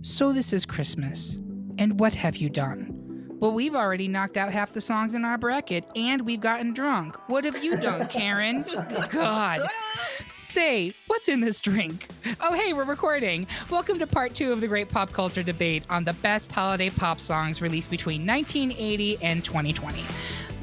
So this is Christmas, and what have you done? Well, we've already knocked out half the songs in our bracket, and we've gotten drunk. What have you done, Karen? God. Say, what's in this drink? Oh, hey, we're recording. Welcome to part 2 of the great pop culture debate on the best holiday pop songs released between 1980 and 2020.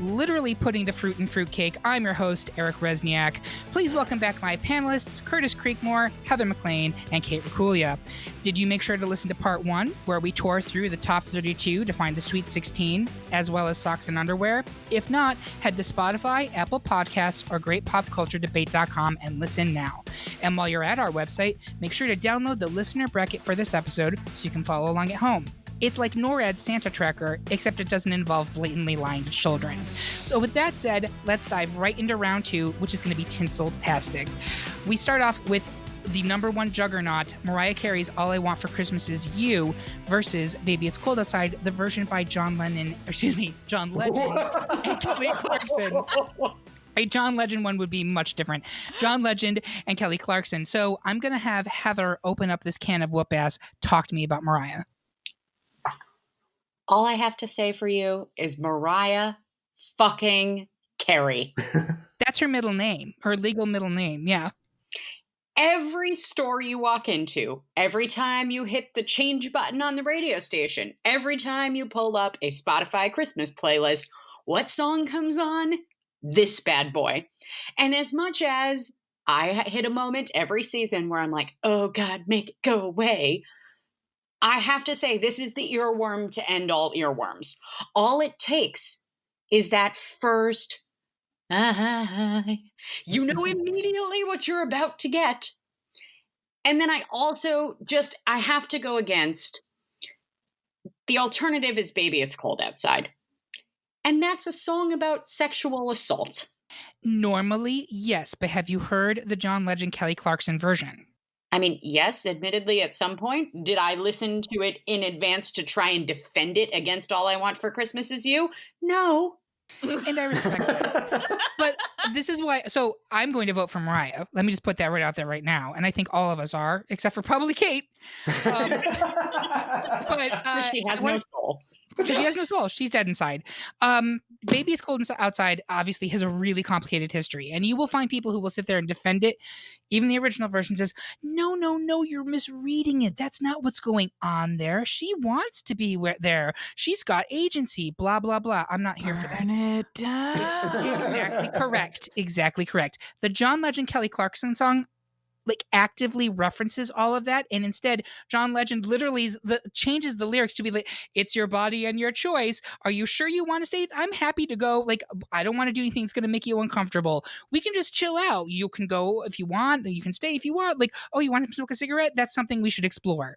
Literally putting the fruit in fruitcake, I'm your host, Eric Resniak. Please welcome back my panelists, Curtis Creekmore, Heather McLean, and Kate Rakulia. Did you make sure to listen to part 1, where we tore through the top 32 to find the Sweet 16, as well as socks and underwear? If not, head to Spotify, Apple Podcasts, or greatpopculturedebate.com and listen now. And while you're at our website, make sure to download the listener bracket for this episode so you can follow along at home. It's like NORAD's Santa Tracker, except it doesn't involve blatantly lying to children. So with that said, let's dive right into round 2, which is going to be tinsel-tastic. We start off with the number 1 juggernaut, Mariah Carey's All I Want for Christmas Is You, versus Baby It's Cold Outside, the version by John Legend and Kelly Clarkson. A John Legend one would be much different. John Legend and Kelly Clarkson. So I'm going to have Heather open up this can of whoop-ass. Talk to me about Mariah. All I have to say for you is Mariah fucking Carey. That's her middle name, her legal middle name, yeah. Every store you walk into, every time you hit the change button on the radio station, every time you pull up a Spotify Christmas playlist, what song comes on? This bad boy. And as much as I hit a moment every season where I'm like, oh God, make it go away, I have to say, this is the earworm to end all earworms. All it takes is that first, you know immediately what you're about to get. And then I have to go against, the alternative is Baby It's Cold Outside. And that's a song about sexual assault. Normally, yes, but have you heard the John Legend Kelly Clarkson version? I mean, yes, admittedly, at some point. Did I listen to it in advance to try and defend it against All I Want for Christmas Is You? No. And I respect that. But this is why, so I'm going to vote for Mariah. Let me just put that right out there right now. And I think all of us are, except for probably Kate. But she has no soul. Because she has no soul. She's dead inside. Baby It's Cold Outside obviously has a really complicated history. And you will find people who will sit there and defend it. Even the original version says, no, you're misreading it. That's not what's going on there. She wants to be there. She's got agency, blah, blah, blah. I'm not here for that. Burn it down. Exactly correct. The John Legend Kelly Clarkson song actively references all of that, and instead John Legend literally changes the lyrics to be like, it's your body and your choice. Are you sure you want to stay? I'm happy to go. I don't want to do anything that's going to make you uncomfortable. We can just chill out. You can go if you want, you can stay if you want. Oh, you want to smoke a cigarette? That's something we should explore.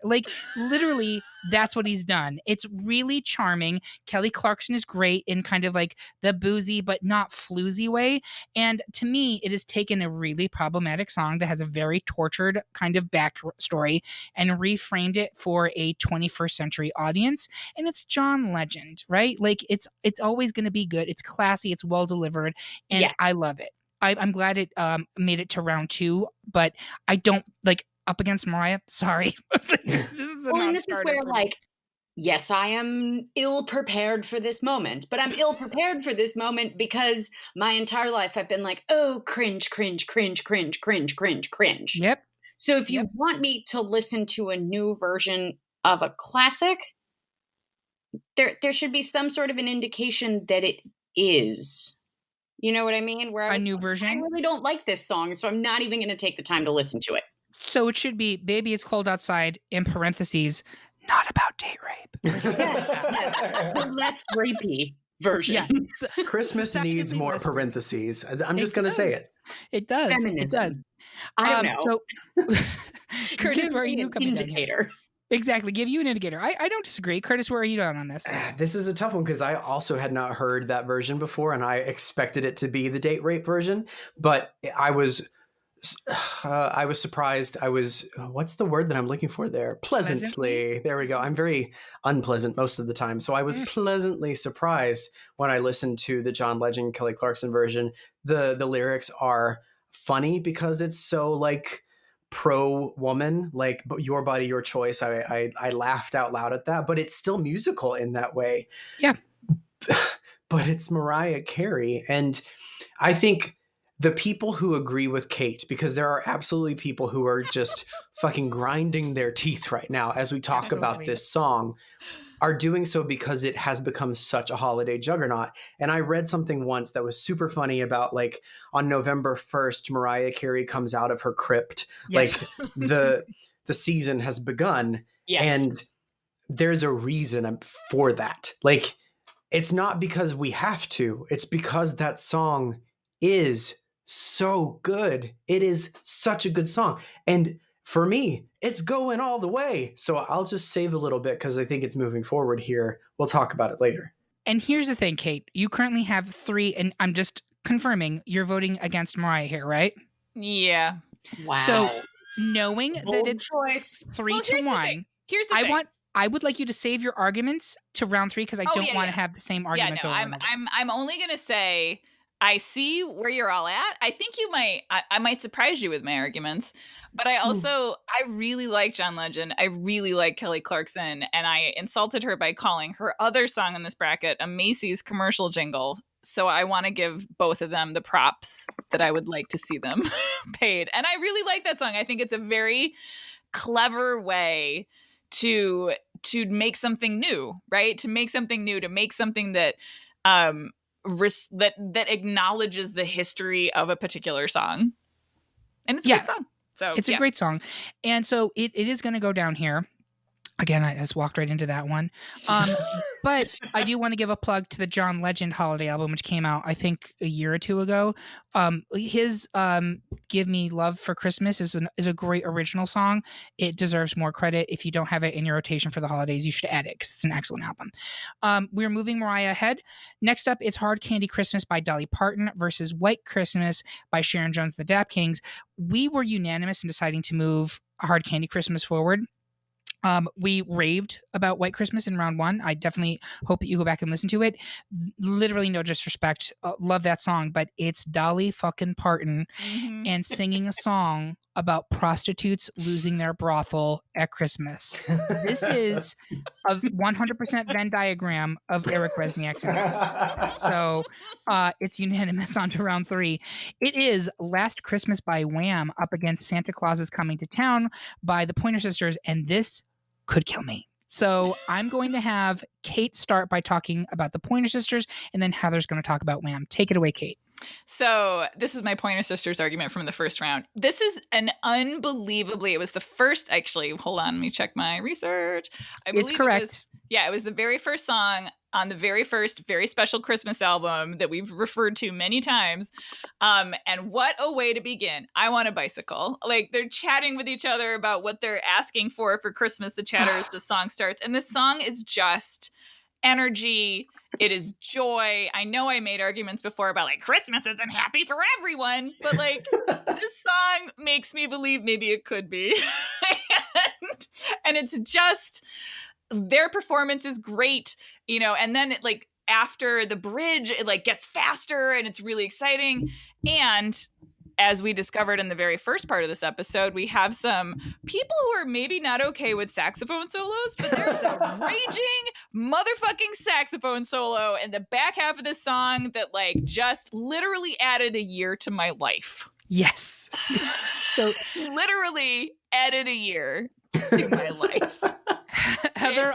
Literally, that's what he's done. It's really charming. Kelly Clarkson is great in kind of the boozy but not floozy way, and to me it has taken a really problematic song that has a very tortured kind of backstory and reframed it for a 21st century audience. And it's John Legend, right? It's always going to be good. It's classy. It's well delivered. And yeah. I love it. I'm glad it made it to round 2, but I don't up against Mariah. Sorry. This is where yes, I am ill prepared for this moment, but I'm ill prepared for this moment because my entire life I've been like, oh, cringe, cringe, cringe, cringe, cringe, cringe, cringe. Yep. So if you want me to listen to a new version of a classic, there should be some sort of an indication that it is. You know what I mean? Where a new version? I really don't like this song, so I'm not even going to take the time to listen to it. So it should be Baby It's Cold Outside, in parentheses, not about date rape. The less rapey version. Yeah. Christmas needs more parentheses. I'm just going to say it. It does. Feminism. It does. I don't know. So, Curtis, where are you coming indicator? Exactly. Give you an indicator. I don't disagree. Curtis, where are you on this? This is a tough one because I also had not heard that version before, and I expected it to be the date rape version, but I was surprised. What's the word that I'm looking for there? Pleasantly. There we go. I'm very unpleasant most of the time. So I was pleasantly surprised when I listened to the John Legend, Kelly Clarkson version. The lyrics are funny because it's so pro woman, like your body, your choice. I laughed out loud at that, but it's still musical in that way. Yeah. But it's Mariah Carey. And I think the people who agree with Kate, because there are absolutely people who are just fucking grinding their teeth right now as we talk about this song, are doing so because it has become such a holiday juggernaut. And I read something once that was super funny about, like, on November 1st, Mariah Carey comes out of her crypt. Yes. Like the season has begun. Yes. And there's a reason for that. Like, it's not because we have to, it's because that song is so good. It is such a good song. And for me, it's going all the way. So I'll just save a little bit because I think it's moving forward here. We'll talk about it later. And here's the thing, Kate. You currently have 3, and I'm just confirming you're voting against Mariah here, right? Yeah. Wow. So knowing that Bold it's choice. 3 to 1, Here's the thing. I would like you to save your arguments to round 3 because I don't want to have the same arguments over and over. I'm only gonna say I see where you're all at. I think you might I might surprise you with my arguments, but I really like John Legend. I really like Kelly Clarkson, and I insulted her by calling her other song in this bracket a Macy's commercial jingle. So I want to give both of them the props that I would like to see them paid. And I really like that song. I think it's a very clever way to make something new, right? To make something new, to make something that that acknowledges the history of a particular song. And it's a good song. So it's a great song. And so it is going to go down here. Again, I just walked right into that one. But I do want to give a plug to the John Legend holiday album, which came out, I think, a year or 2 ago. His Give Me Love for Christmas is a great original song. It deserves more credit. If you don't have it in your rotation for the holidays, you should add it because it's an excellent album. We're moving Mariah ahead. Next up, it's Hard Candy Christmas by Dolly Parton versus White Christmas by Sharon Jones, the Dap Kings. We were unanimous in deciding to move Hard Candy Christmas forward. We raved about White Christmas in round 1. I definitely hope that you go back and listen to it. Literally no disrespect. Love that song, but it's Dolly fucking Parton and singing a song about prostitutes losing their brothel at Christmas. This is a 100% Venn diagram of Eric Resniak's Christmas. So it's unanimous on to round 3. It is Last Christmas by Wham up against Santa Claus is Coming to Town by the Pointer Sisters, and this could kill me. So I'm going to have Kate start by talking about the Pointer Sisters, and then Heather's going to talk about Wham. Take it away, Kate. So this is my Pointer Sisters argument from the first round. This is an unbelievably, it was the first, actually, hold on, let me check my research. It's correct. It was the very first song on the very first, very special Christmas album that we've referred to many times. And what a way to begin. I want a bicycle. Like, they're chatting with each other about what they're asking for Christmas, the chatter as the song starts. And this song is just energy. It is joy. I know I made arguments before about, like, Christmas isn't happy for everyone, but, like, this song makes me believe maybe it could be. and it's just, their performance is great, you know, and then it, like, after the bridge, it, like, gets faster and it's really exciting. And as we discovered in the very first part of this episode, we have some people who are maybe not okay with saxophone solos, but there's a raging motherfucking saxophone solo in the back half of this song that, like, just literally added a year to my life. Yes. So literally added a year to my life. Heather,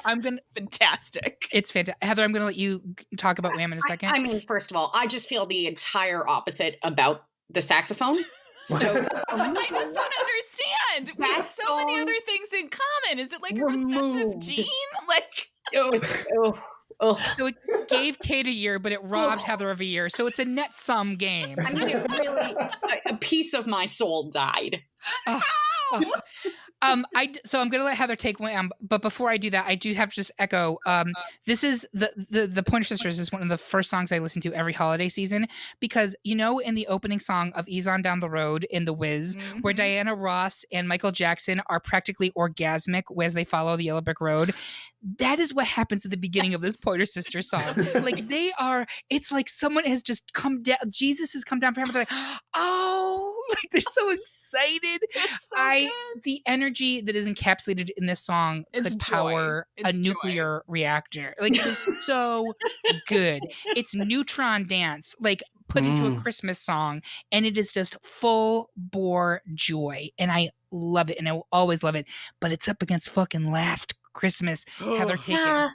fantastic. It's fantastic. Heather, I'm going to let you talk about Wham in a second. I mean, first of all, I just feel the entire opposite about the saxophone. So I just don't understand. We have so many other things in common. Is it like a recessive gene? Like, So it gave Kate a year, but it robbed Heather of a year. So it's a net sum game. I mean, it really, a piece of my soul died. So I'm going to let Heather take Wham, but before I do that, I do have to just echo. This is the Pointer Sisters is one of the first songs I listen to every holiday season because, you know, in the opening song of Ease On Down the Road in The Wiz, where Diana Ross and Michael Jackson are practically orgasmic as they follow the Yellow Brick Road, that is what happens at the beginning of this Pointer Sisters song. Like, it's like someone has just come down, Jesus has come down for heaven. They're like, oh, Like they're so excited. It's so good. The energy that is encapsulated in this song It's could joy. power a It's joy. nuclear reactor. Like it is so good. It's neutron dance, like put into a Christmas song, and it is just full bore joy. And I love it, and I will always love it. But it's up against fucking Last Christmas. Heather, take it. God.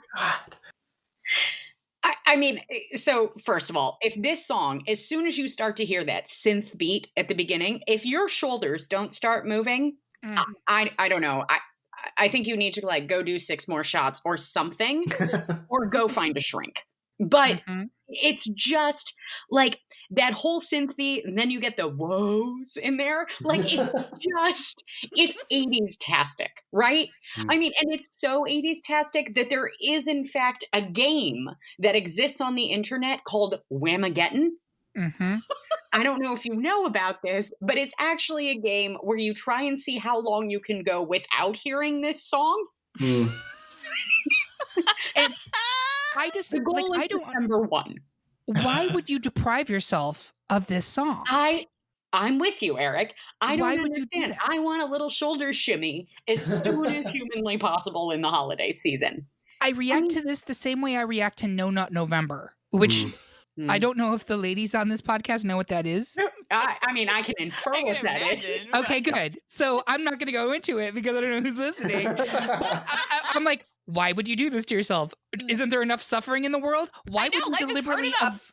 I mean, so first of all, if this song, as soon as you start to hear that synth beat at the beginning, if your shoulders don't start moving, Mm. I don't know. I think you need to like go do 6 more shots or something, or go find a shrink. But Mhm. it's just like that whole synth beat, and then you get the woes in there. Like it's 80s-tastic, right? I mean, and it's so 80s-tastic that there is in fact a game that exists on the internet called Whamageddon. Mhm. I don't know if you know about this, but it's actually a game where you try and see how long you can go without hearing this song. Mm. I just The goal like is I don't. December 1. Why would you deprive yourself of this song? I'm with you, Eric. I Why don't would you do understand. that? I want a little shoulder shimmy as soon as humanly possible in the holiday season. I react to this the same way I react to No Nut November, which I don't know if the ladies on this podcast know what that is. I mean, I can infer I what can that is. imagine. Okay, good. So I'm not going to go into it because I don't know who's listening. I'm like, why would you do this to yourself? Isn't there enough suffering in the world? Why I know, would life you is hard deliberately? enough.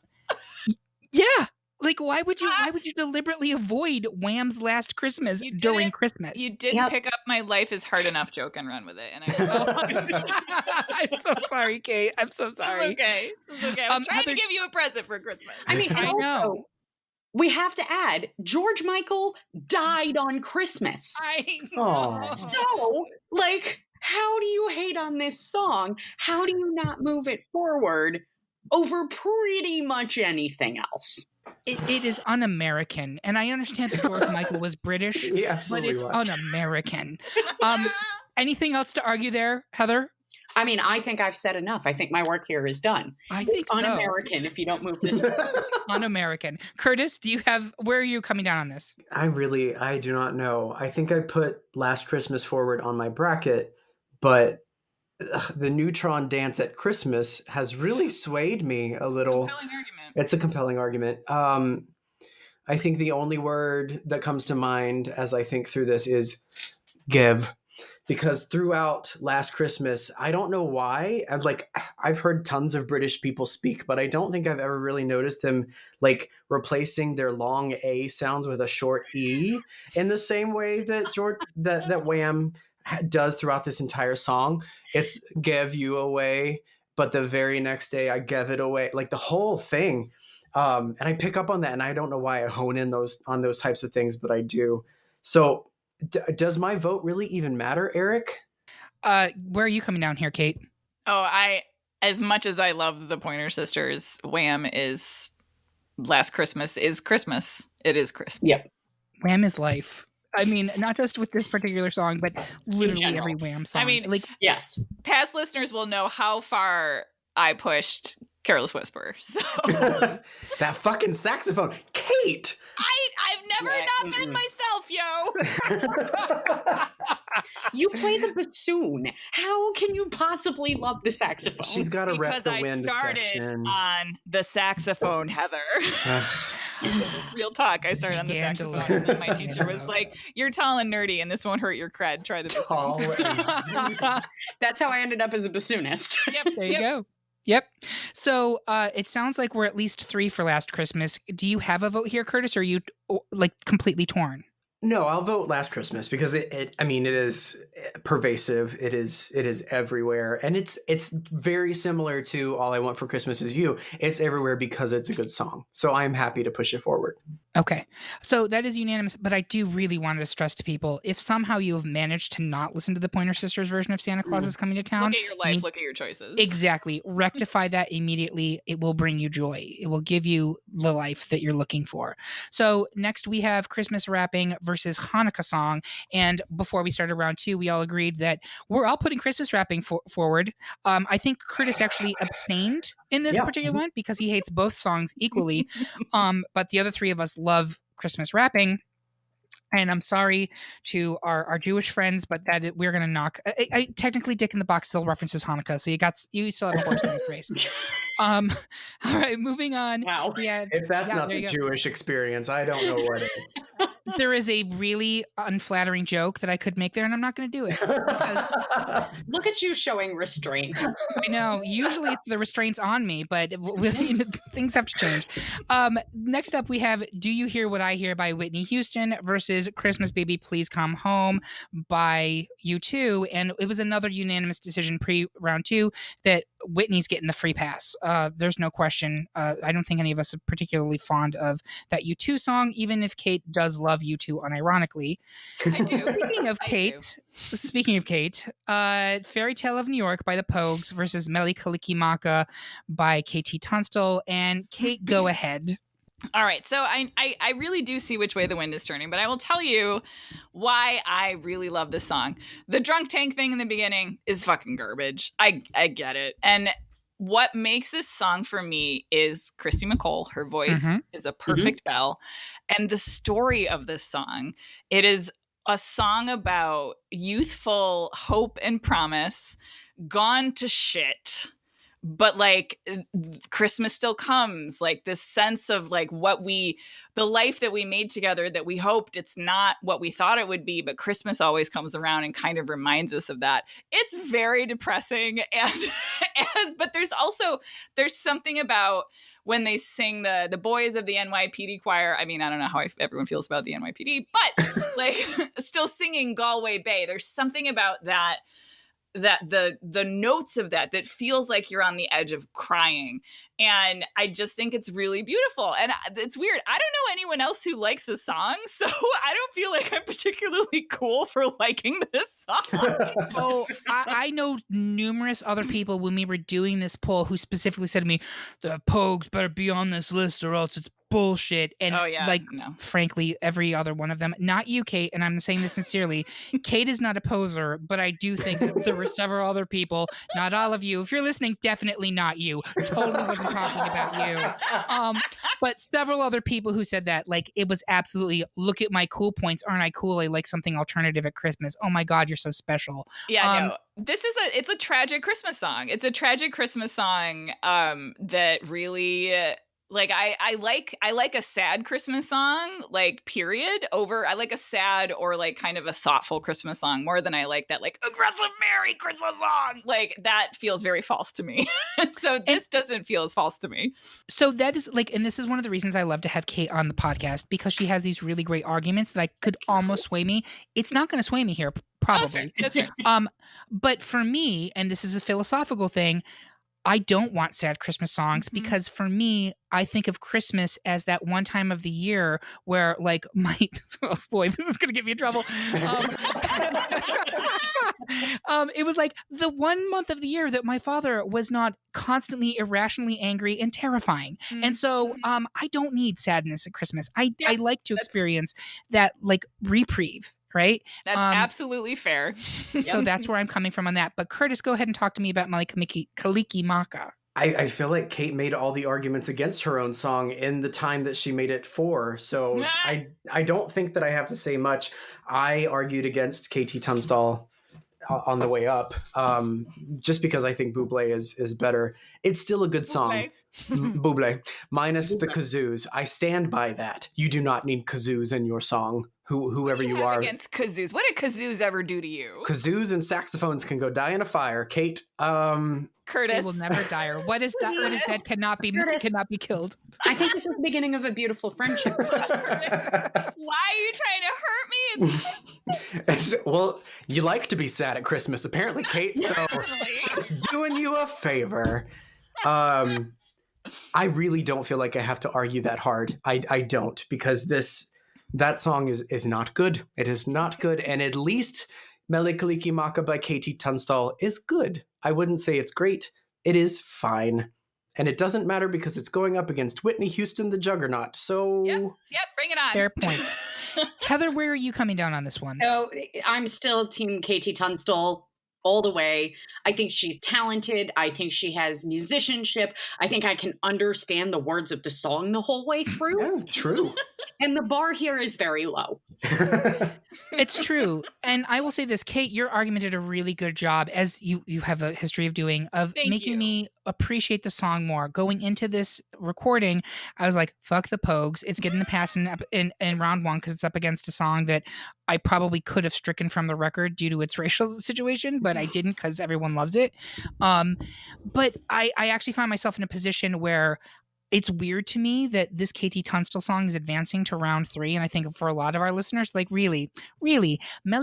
Yeah, like why would you deliberately avoid Wham's Last Christmas You during didn't- Christmas? You didn't Yep. pick up my life is hard enough joke and run with it. And I'm so sorry, Kate. I'm so sorry. It's okay. It's okay. I was trying Heather- to give you a present for Christmas. I mean, I also, know. we have to add George Michael died on Christmas. I Aw. So, like, how do you hate on this song? How do you not move it forward over pretty much anything else? It is un-American, and I understand that George Michael was British, He but absolutely it's was. un-American. Anything else to argue there, Heather? I mean, I think I've said enough. I think my work here is done. I think so. Un-American if you don't move this forward. Un-American. Curtis, where are you coming down on this? I do not know. I think I put Last Christmas forward on my bracket, but the neutron dance at Christmas has really swayed me a little. Compelling argument. It's a compelling argument. I think the only word that comes to mind as I think through this is give. Because throughout Last Christmas, I don't know why. I've heard tons of British people speak, but I don't think I've ever really noticed them like replacing their long A sounds with a short E in the same way that that Wham does throughout this entire song. It's give you away, but the very next day I gave it away. Like the whole thing. And I pick up on that, and I don't know why I hone in on those types of things, but I do. So does my vote really even matter, Eric? Where are you coming down here, Kate? Oh, as much as I love the Pointer Sisters, Wham is Last Christmas is Christmas. It is Christmas. Yep. Wham is life. I mean, not just with this particular song, but literally general. every Wham song. I mean, like, Yes. Past listeners will know how far I pushed Careless Whisper. So That fucking saxophone. Kate! I've never Yeah, not been myself, yo. You play the bassoon. How can you possibly love the saxophone? She's got to rep Because the I wind started section. on the saxophone, Heather. Ugh. Real talk. I started on the saxophone. And then my teacher was like, "You're tall and nerdy, and this won't hurt your cred. Try the bassoon." Tall and- That's how I ended up as a bassoonist. Yep. there you go. Yep. So it sounds like we're at least 3 for Last Christmas. Do you have a vote here, Curtis, or are you like completely torn? No, I'll vote Last Christmas because it is pervasive. It is everywhere. And it's very similar to All I Want for Christmas Is You. It's everywhere because it's a good song. So I'm happy to push it forward. Okay. So that is unanimous, but I do really want to stress to people, if somehow you have managed to not listen to the Pointer Sisters version of Santa Claus is Coming to Town. Look at your life. Look at your choices. Exactly. Rectify that immediately. It will bring you joy. It will give you the life that you're looking for. So next we have Christmas Wrapping versus Hanukkah Song. And before we started round 2, we all agreed that we're all putting Christmas Wrapping forward. I think Curtis actually abstained in this Yeah. particular one because he hates both songs equally. But the other 3 of us love Christmas Wrapping. And I'm sorry to our Jewish friends, but we're gonna knock. Technically, Dick in the Box still references Hanukkah, so you still have a horse in this race. All right, moving on. Wow. Yeah, If that's yeah, not there the you go. Jewish experience, I don't know what is. There is a really unflattering joke that I could make there, and I'm not going to do it. Look at you showing restraint. I know. Usually it's the restraints on me, but things have to change. Next up, we have "Do You Hear What I Hear" by Whitney Houston versus "Christmas Baby Please Come Home" by U2. And it was another unanimous decision pre-round 2 that Whitney's getting the free pass. There's no question. I don't think any of us are particularly fond of that U2 song, even if Kate does love U2 unironically. I do. Speaking of Kate, Fairy Tale of New York by the Pogues versus Mele Kalikimaka by KT Tunstall. And Kate, go ahead. All right, so I really do see which way the wind is turning, but I will tell you why I really love this song. The drunk tank thing in the beginning is fucking garbage. I get it. And what makes this song for me is Christy McCole. Her voice is a perfect bell. And the story of this song, it is a song about youthful hope and promise gone to shit. But like Christmas still comes, like this sense of like the life that we made together, that we hoped it's not what we thought it would be, but Christmas always comes around and kind of reminds us of that. It's very depressing. But there's something about when they sing the boys of the NYPD choir. I mean, I don't know how everyone feels about the NYPD, but like still singing Galway Bay. There's something about that the notes of that feels like you're on the edge of crying. And I just think it's really beautiful. And it's weird. I don't know anyone else who likes the song, so I don't feel like I'm particularly cool for liking this song. Oh, I know numerous other people when we were doing this poll who specifically said to me, the Pogues better be on this list or else it's bullshit. And frankly, every other one of them, not you, Kate, and I'm saying this sincerely, Kate is not a poser, but I do think that there were several other people, not all of you. If you're listening, definitely not you. Totally wasn't talking about you. But several other people who said that, like, it was absolutely, look at my cool points. Aren't I cool? I like something alternative at Christmas. Oh my God, you're so special. Yeah, no. It's a tragic Christmas song. It's a tragic Christmas song that really like I like a sad Christmas song, like period, over I like a sad or like kind of a thoughtful Christmas song more than I like that like aggressive Merry Christmas song. Like that feels very false to me. So this doesn't feel as false to me. So that is like, and this is one of the reasons I love to have Kate on the podcast, because she has these really great arguments that I could almost sway me. It's not going to sway me here, probably. That's fair. But for me, and this is a philosophical thing, I don't want sad Christmas songs because for me, I think of Christmas as that one time of the year where like oh boy, this is going to get me in trouble. It was like the 1 month of the year that my father was not constantly irrationally angry and terrifying. And so I don't need sadness at Christmas. I like to experience that like reprieve. Right? That's absolutely fair. So that's where I'm coming from on that. But Curtis, go ahead and talk to me about Mele Kalikimaka. I feel like Kate made all the arguments against her own song in the time that she made it for. So I don't think that I have to say much. I argued against KT Tunstall on the way up, just because I think Bublé is better. It's still a good song. Bublé, minus the kazoos. I stand by that. You do not need kazoos in your song. Whoever you are against kazoos. What did kazoos ever do to you? Kazoos and saxophones can go die in a fire. Kate, Curtis, they will never die. Or what is dead cannot be killed. I think this is the beginning of a beautiful friendship. Why are you trying to hurt me? Well, you like to be sad at Christmas, apparently, Kate. So just doing you a favor. I really don't feel like I have to argue that hard. I don't, because that song is not good. It is not good. And at least Mele Kalikimaka by KT Tunstall is good. I wouldn't say it's great. It is fine. And it doesn't matter because it's going up against Whitney Houston, the juggernaut. So Yep, bring it on. Fair point. Heather, where are you coming down on this one? Oh, I'm still team KT Tunstall all the way. I think she's talented. I think she has musicianship. I think I can understand the words of the song the whole way through. yeah, true. And the bar here is very low. It's true. And I will say this, Kate, your argument did a really good job, as you have a history of doing, of Thank making you. me appreciate the song more. Going into this recording, I was like, fuck the Pogues. It's getting the pass in round one because it's up against a song that I probably could have stricken from the record due to its racial situation, but I didn't because everyone loves it. But I actually find myself in a position where it's weird to me that this KT Tunstall song is advancing to round 3. And I think for a lot of our listeners, like, really, Mele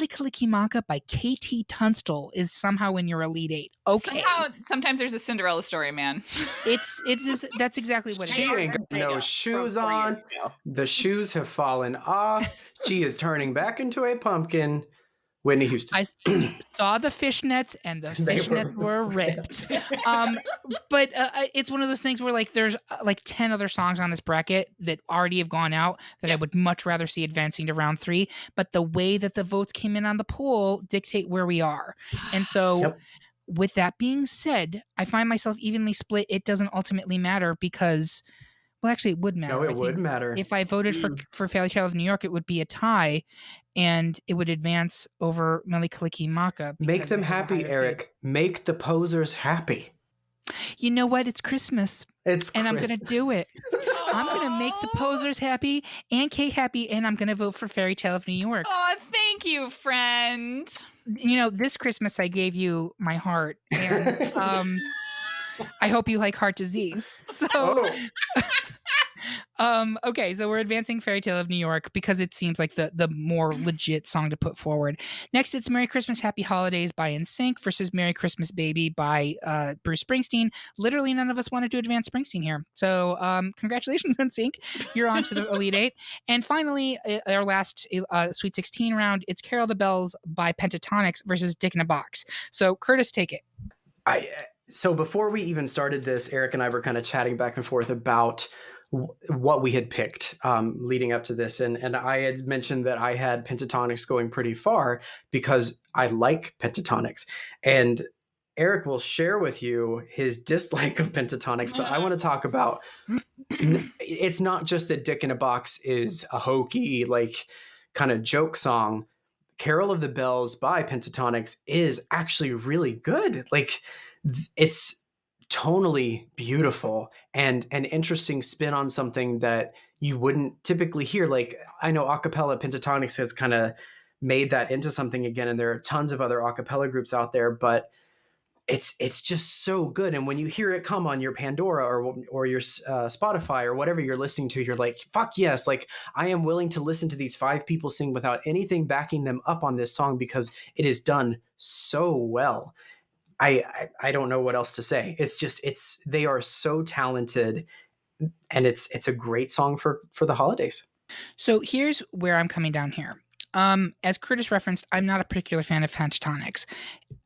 Kalikimaka by KT Tunstall is somehow in your Elite 8. Okay. Sometimes there's a Cinderella story, man. That's exactly what it She is. ain't got no shoes on. The shoes have fallen off. She is turning back into a pumpkin. Whitney Houston. I saw the fishnets and the fishnets were ripped. But it's one of those things where like there's like 10 other songs on this bracket that already have gone out that I would much rather see advancing to round 3. But the way that the votes came in on the poll dictate where we are. And so with that being said, I find myself evenly split. It doesn't ultimately matter because, well, actually, it would matter. No, it would matter. If I voted for Fairy Tale of New York, it would be a tie, and it would advance over Mele Kalikimaka. Make them happy, Eric. Make the posers happy. You know what? It's Christmas. And I'm going to do it. I'm going to make the posers happy and Kate happy, and I'm going to vote for Fairy Tale of New York. Oh, thank you, friend. You know, this Christmas I gave you my heart, and I hope you like heart disease. So, okay, so we're advancing Fairy Tale of New York because it seems like the more legit song to put forward. Next, it's Merry Christmas, Happy Holidays by NSYNC versus Merry Christmas Baby by Bruce Springsteen. Literally, none of us wanted to advance Springsteen here. So, congratulations, NSYNC. You're on to the Elite 8. And finally, our last Sweet 16 round, it's Carol of the Bells by Pentatonix versus Dick in a Box. So, Curtis, take it. So before we even started this, Eric and I were kind of chatting back and forth about what we had picked leading up to this. And I had mentioned that I had Pentatonix going pretty far because I like Pentatonix. And Eric will share with you his dislike of Pentatonix, but I want to talk about, it's not just that Dick in a Box is a hokey, like kind of joke song. Carol of the Bells by Pentatonix is actually really good. Like, it's tonally beautiful and an interesting spin on something that you wouldn't typically hear. Like, I know acapella Pentatonix has kind of made that into something again, and there are tons of other acapella groups out there, but it's just so good. And when you hear it come on your Pandora or your Spotify or whatever you're listening to, you're like, fuck yes, like I am willing to listen to these 5 people sing without anything backing them up on this song because it is done so well. I don't know what else to say. They are so talented, and it's a great song for the holidays. So here's where I'm coming down here. As Curtis referenced, I'm not a particular fan of Pentatonix.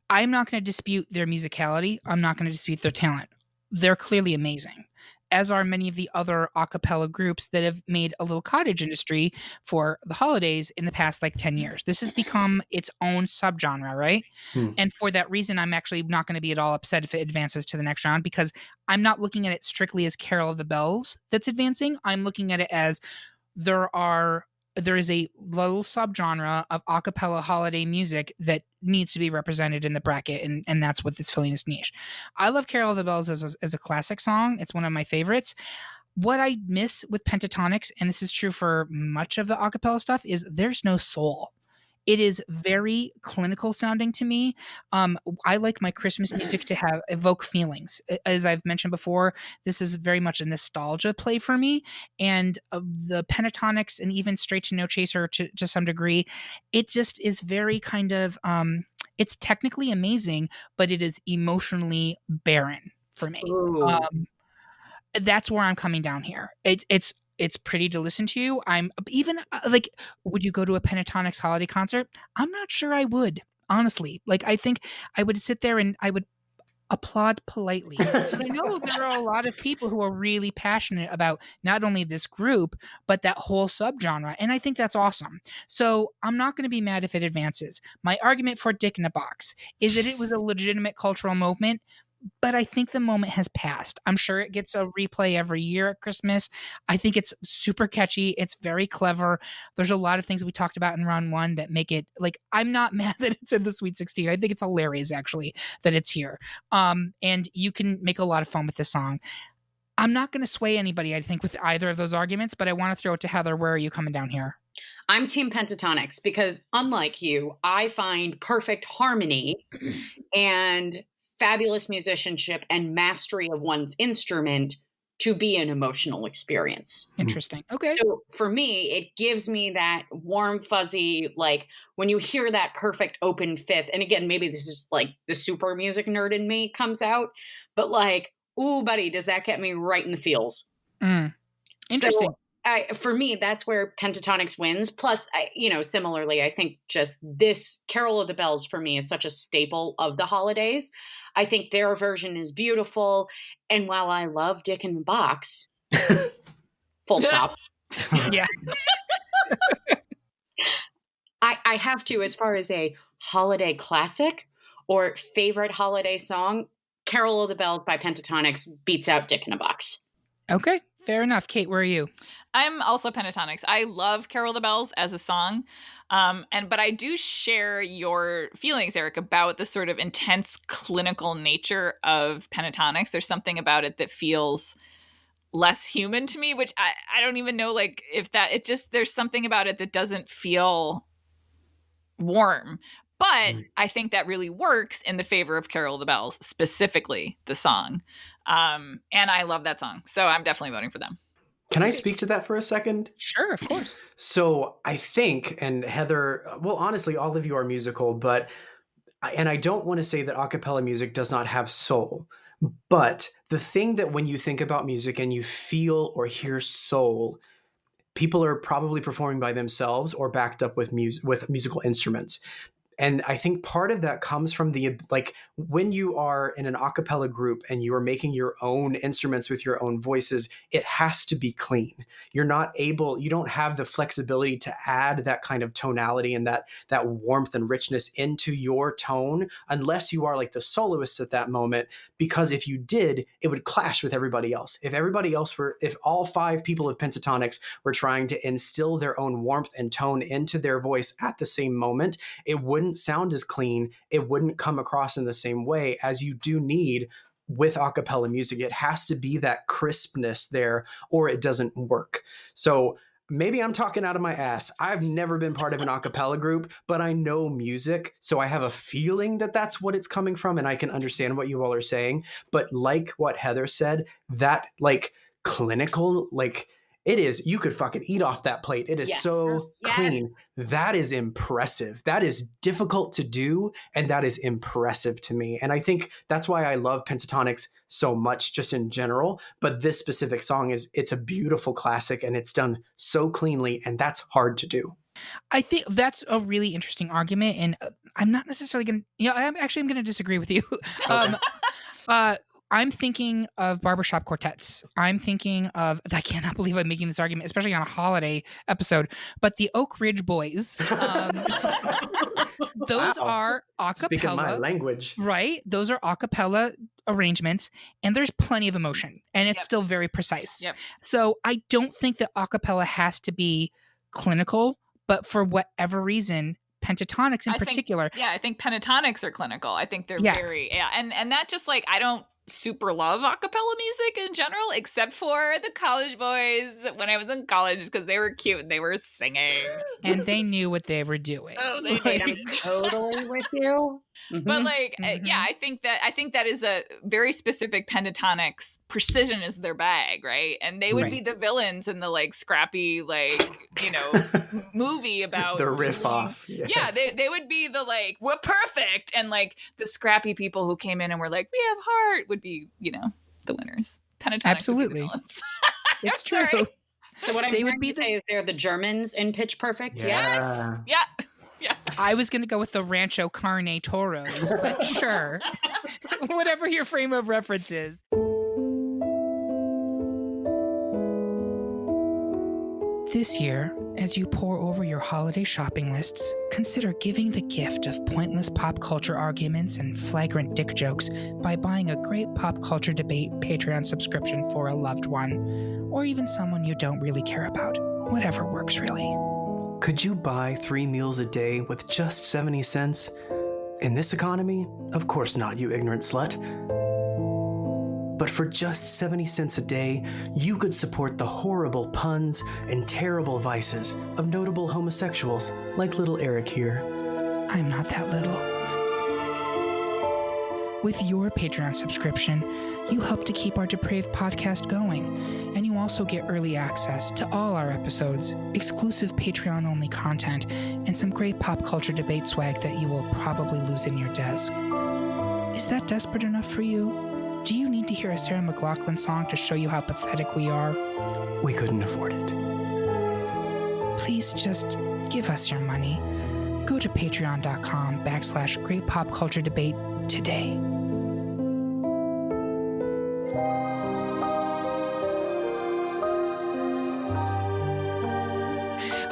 I'm not going to dispute their musicality. I'm not going to dispute their talent. They're clearly amazing, as are many of the other a cappella groups that have made a little cottage industry for the holidays in the past, 10 years. This has become its own subgenre, right? And for that reason, I'm actually not going to be at all upset if it advances to the next round because I'm not looking at it strictly as Carol of the Bells that's advancing. I'm looking at it as there is a little subgenre of a cappella holiday music that needs to be represented in the bracket, and that's what is filling this niche. I love Carol of the Bells as a classic song. It's one of my favorites. What I miss with Pentatonix, and this is true for much of the a cappella stuff, is there's no soul. It is very clinical sounding to me. I like my Christmas music to evoke feelings. As I've mentioned before, this is very much a nostalgia play for me. And the Pentatonix and even Straight to No Chaser to some degree, it just is very kind of, it's technically amazing, but it is emotionally barren for me. That's where I'm coming down here. It's pretty to listen to. I'm even would you go to a Pentatonix holiday concert? I'm not sure I would, honestly. I think I would sit there and I would applaud politely. But I know there are a lot of people who are really passionate about not only this group, but that whole subgenre. And I think that's awesome. So I'm not going to be mad if it advances. My argument for Dick in a Box is that it was a legitimate cultural movement, but I think the moment has passed. I'm sure it gets a replay every year at Christmas. I think it's super catchy. It's very clever. There's a lot of things we talked about in round one that make it like, I'm not mad that it's in the Sweet 16. I think it's hilarious actually that it's here. And you can make a lot of fun with this song. I'm not going to sway anybody, I think, with either of those arguments, but I want to throw it to Heather. Where are you coming down here? I'm Team Pentatonics because, unlike you, I find perfect harmony and fabulous musicianship and mastery of one's instrument to be an emotional experience. Interesting. Okay. So for me, it gives me that warm, fuzzy, like when you hear that perfect open fifth, and again, maybe this is like the super music nerd in me comes out, but like, ooh, buddy, does that get me right in the feels? Interesting. So for me, that's where Pentatonics wins. Plus, similarly, I think just this Carol of the Bells for me is such a staple of the holidays. I think their version is beautiful. And while I love Dick in the Box, full stop. Yeah. I have to, as far as a holiday classic or favorite holiday song, Carol of the Bells by Pentatonics beats out Dick in a Box. Okay. Fair enough. Kate, where are you? I'm also Pentatonics. I love Carol of the Bells as a song. But I do share your feelings, Eric, about the sort of intense clinical nature of Pentatonics. There's something about it that feels less human to me, which I don't even know, like, if that, it just, there's something about it that doesn't feel warm. But I think that really works in the favor of Carol of the Bells, specifically the song. And I love that song. So I'm definitely voting for them. Can I speak to that for a second? Sure, of course. So I think, and Heather, well, honestly, all of you are musical, and I don't want to say that a cappella music does not have soul, but the thing that when you think about music and you feel or hear soul, people are probably performing by themselves or backed up with musical instruments. And I think part of that comes from when you are in an a cappella group and you are making your own instruments with your own voices, it has to be clean. You don't have the flexibility to add that kind of tonality and that warmth and richness into your tone unless you are like the soloist at that moment, because if you did, it would clash with everybody else. If all 5 people of Pentatonics were trying to instill their own warmth and tone into their voice at the same moment, it wouldn't sound as clean. It wouldn't come across in the same way as you do need with a cappella music. It has to be that crispness there or it doesn't work. So maybe I'm talking out of my ass. I've never been part of an a cappella group, but I know music. So I have a feeling that that's what it's coming from. And I can understand what you all are saying. But like what Heather said, that like clinical, like it is, you could fucking eat off that plate. It is so clean. That is impressive. That is difficult to do. And that is impressive to me. And I think that's why I love Pentatonics so much just in general. But this specific song it's a beautiful classic and it's done so cleanly. And that's hard to do. I think that's a really interesting argument. And I'm not necessarily going to, I'm going to disagree with you. I'm thinking of barbershop quartets. I'm thinking of, I cannot believe I'm making this argument, especially on a holiday episode, but the Oak Ridge Boys. Those are a cappella. Speaking my language. Right? Those are a cappella arrangements, and there's plenty of emotion, and it's still very precise. Yep. So I don't think that a cappella has to be clinical, but for whatever reason, Pentatonics in particular. I think Pentatonics are clinical. I think they're very, and that just like, I don't super love a cappella music in general, except for the college boys when I was in college, because they were cute and they were singing. And they knew what they were doing. Oh, they did. I'm totally with you. But I think that is a very specific Pentatonics. Precision is their bag, right? And they would be the villains in the like scrappy, movie about the riff off. Yes. Yeah, they would be the like, we're perfect, and like the scrappy people who came in and were like, we have heart, would be the winners. Pentatonics, absolutely. Would be the It's true. Sorry. So what I'm trying to say is they're the Germans in Pitch Perfect. Yeah. Yes. Yeah. Yes. I was going to go with the Rancho Carne Toros, but sure. Whatever your frame of reference is. This year, As you pore over your holiday shopping lists, consider giving the gift of pointless pop culture arguments and flagrant dick jokes by buying a great pop culture debate Patreon subscription for a loved one, or even someone you don't really care about. Whatever works, really. Could you buy 3 meals a day with just 70 cents? In this economy? Of course not, you ignorant slut. But for just 70 cents a day, you could support the horrible puns and terrible vices of notable homosexuals like little Eric here. I'm not that little. With your Patreon subscription, you help to keep our depraved podcast going, and you also get early access to all our episodes, exclusive Patreon-only content, and some great pop culture debate swag that you will probably lose in your desk. Is that desperate enough for you? Do you need to hear a Sarah McLachlan song to show you how pathetic we are? We couldn't afford it. Please just give us your money. Go to patreon.com/greatpopculturedebate today.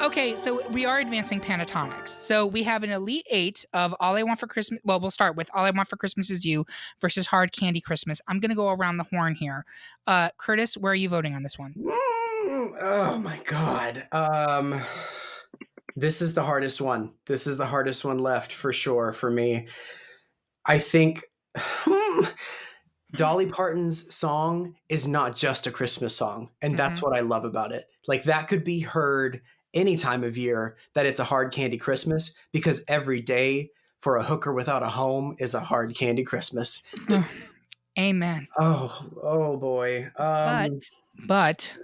Okay, so we are advancing pentatonics. So we have an Elite 8 of All I Want for Christmas. Well, we'll start with All I Want for Christmas Is You versus Hard Candy Christmas. I'm going to go around the horn here. Curtis, where are you voting on this one? Oh my God. This is the hardest one. This is the hardest one left for sure for me. I think Dolly Parton's song is not just a Christmas song. And that's what I love about it. Like that could be heard any time of year that it's a hard candy Christmas, because every day for a hooker without a home is a hard candy Christmas. Amen. Oh boy. But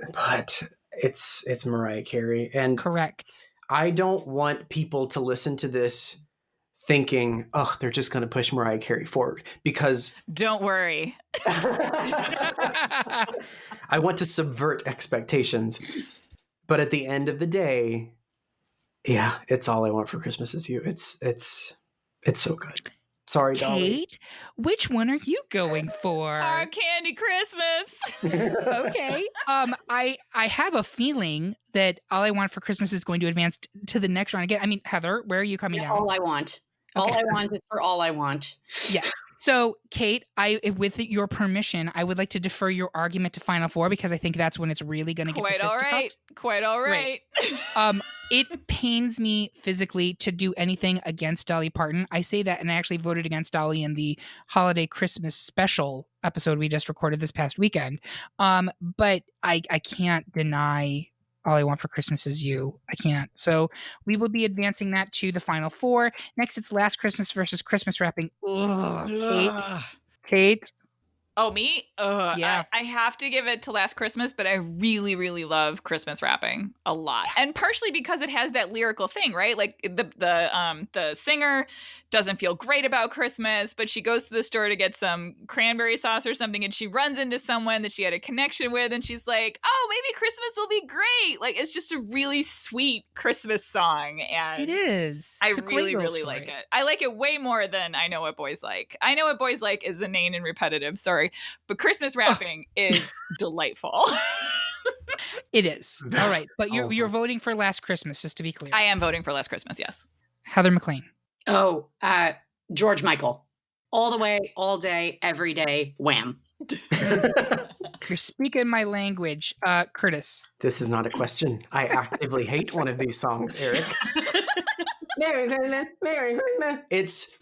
it's Mariah Carey. And correct. I don't want people to listen to this thinking, oh, they're just going to push Mariah Carey forward, because Don't worry. I want to subvert expectations. But at the end of the day, yeah, it's All I Want for Christmas Is You. It's so good. Sorry, Dolly. Kate, which one are you going for? Our Candy Christmas. Okay. I have a feeling that All I Want for Christmas is going to advance to the next round again. I mean, Heather, where are you coming down? All I Want. All I Want is for All I Want. Yes. So, Kate, with your permission, I would like to defer your argument to Final Four, because I think that's when it's really going to get to fisticuffs. Quite all right. It pains me physically to do anything against Dolly Parton. I say that, and I actually voted against Dolly in the holiday Christmas special episode we just recorded this past weekend. But I can't deny All I Want for Christmas Is You. I can't. So we will be advancing that to the Final Four. Next, it's Last Christmas versus Christmas Wrapping. Ugh. Kate. Oh, me? Yeah. I have to give it to Last Christmas, but I really, really love Christmas Wrapping a lot. And partially because it has that lyrical thing, right? Like the singer doesn't feel great about Christmas, but she goes to the store to get some cranberry sauce or something, and she runs into someone that she had a connection with, and she's like, oh, maybe Christmas will be great. Like, it's just a really sweet Christmas song. And It is. I It's a great really, little really story. like it. I like it way more than I Know What Boys Like. I Know What Boys Like is inane and repetitive, sorry. But Christmas Wrapping is delightful. It is. All right. But you're voting for Last Christmas, just to be clear. I am voting for Last Christmas, yes. Heather McLean. Oh, George Michael. All the way, all day, every day, wham. You're speaking my language. Curtis. This is not a question. I actively hate one of these songs, Eric. Merry Christmas, Merry Christmas. It's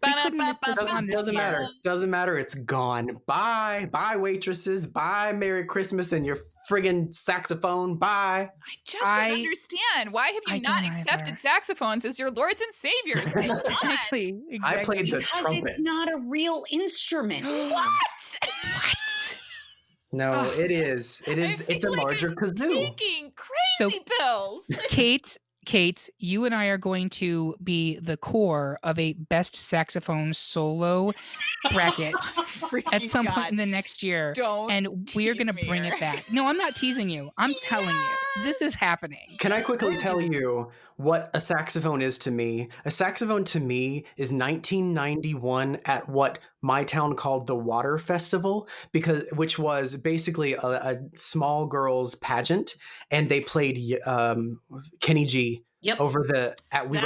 We couldn't miss this one this doesn't year. matter. Doesn't matter. It's gone. Bye. Bye, waitresses. Bye, Merry Christmas and your friggin' saxophone. Bye. I just don't understand. Why have I you not don't accepted either. saxophones as your lords and saviors? Come on. Exactly. I played the Because trumpet. it's not a real instrument. What? What? No, it is. It is. I It's a feel like larger you're kazoo. Taking crazy pills. Kate, you and I are going to be the core of a best saxophone solo bracket at some point in the next year. Don't And we are going to tease me bring here. it back. No, I'm not teasing you. I'm telling you. This is happening. Can I quickly tell you what a saxophone is to me? A saxophone to me is 1991 at what my town called the Water Festival, which was basically a small girls pageant, and they played Kenny G. Yep. We were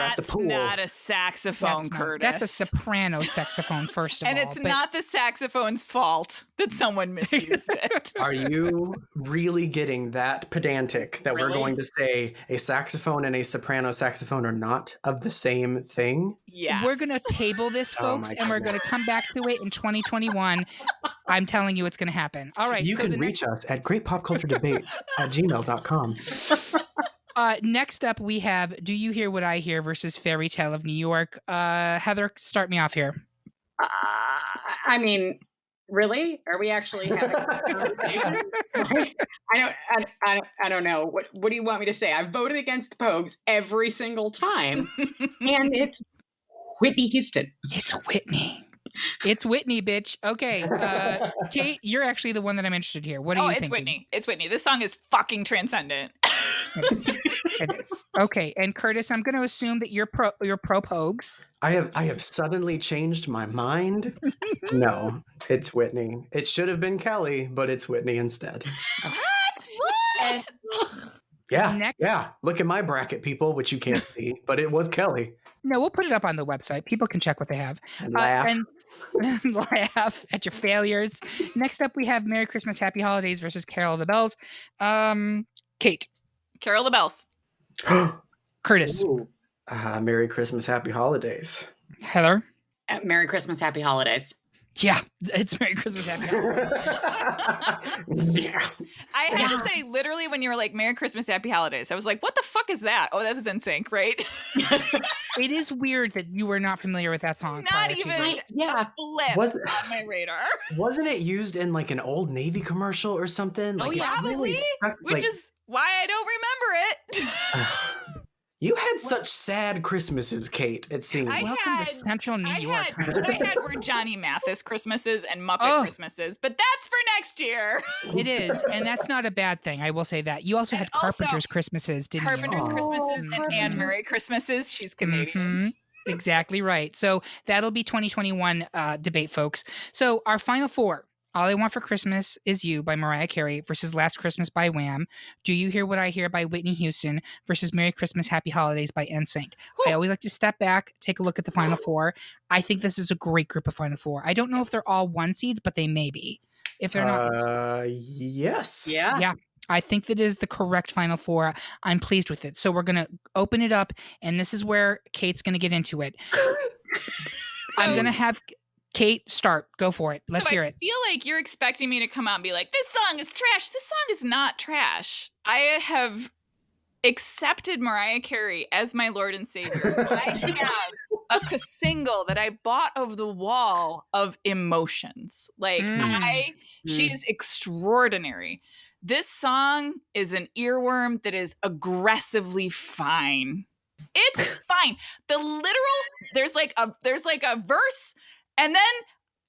at the pool. That's not a saxophone, Curtis. That's a soprano saxophone, first of and all. it's not the saxophone's fault that someone misused it. Are you really getting that pedantic that we're Really? going to say a saxophone and a soprano saxophone are not of the same thing? Yes. We're going to table this, Oh folks, my and we're going to come back to it in 2021. I'm telling you it's going to happen. All right. You so can the reach us at greatpopculturedebate@gmail.com. next up, we have Do You Hear What I Hear versus Fairy Tale of New York. Heather, start me off here. I mean, really? Are we actually having a conversation? Like, I don't know. What do you want me to say? I've voted against the Pogues every single time, and it's Whitney Houston. It's Whitney. It's Whitney, bitch. Okay. Kate, you're actually the one that I'm interested here. What are you it's thinking? Whitney. It's Whitney. This song is fucking transcendent. It is. Okay. And Curtis, I'm going to assume that you're pro Pogues. I have suddenly changed my mind. No, it's Whitney. It should have been Kelly, but it's Whitney instead. What? Yeah, Next. yeah. Look at my bracket, people, which you can't see, but it was Kelly. No, we'll put it up on the website. People can check what they have. And laugh. And laugh at your failures. Next up, we have Merry Christmas, Happy Holidays versus Carol of the Bells. Kate. Carol the Bells. Curtis. Ooh. Merry Christmas, Happy Holidays. Heather. Merry Christmas, Happy Holidays. Yeah, it's Merry Christmas, Happy Holidays. Yeah. I have to say, literally, when you were like, Merry Christmas, Happy Holidays, I was like, what the fuck is that? Oh, that was NSYNC, right? It is weird that you were not familiar with that song. Not prior to even this. Yeah. blip Was- on my radar. Wasn't it used in like an Old Navy commercial or something? Oh, Like, it yeah. Probably, stuck, which like- is why I don't remember it. You had such sad Christmases, Kate, it seems. I Welcome had- to Central New York. What I had were Johnny Mathis Christmases and Muppet Oh. Christmases, but that's for next year. It is, and that's not a bad thing. I will say that. You also had And also- Carpenter's Christmases, didn't Carpenter's you? Christmases and Carpenter. Anne Murray Christmases. She's Canadian. Mhm. Exactly right. So that'll be 2021 debate, folks. So our final four. All I Want for Christmas Is You by Mariah Carey versus Last Christmas by Wham. Do You Hear What I Hear by Whitney Houston versus Merry Christmas, Happy Holidays by NSYNC. I always like to step back, take a look at the final four. I think this is a great group of final four. I don't know if they're all one seeds, but they may be. If they're not, Yes. Yeah. Yeah. I think that is the correct final four. I'm pleased with it. So we're going to open it up, and this is where Kate's going to get into it. I'm So- going to have Kate start. Go for it. Let's hear I it. feel like you're expecting me to come out and be like, this song is trash. This song is not trash. I have accepted Mariah Carey as my Lord and Savior. I have a single that I bought over the wall of emotions. Like, she's extraordinary. This song is an earworm that is aggressively fine. It's fine. The literal, there's like a verse, and then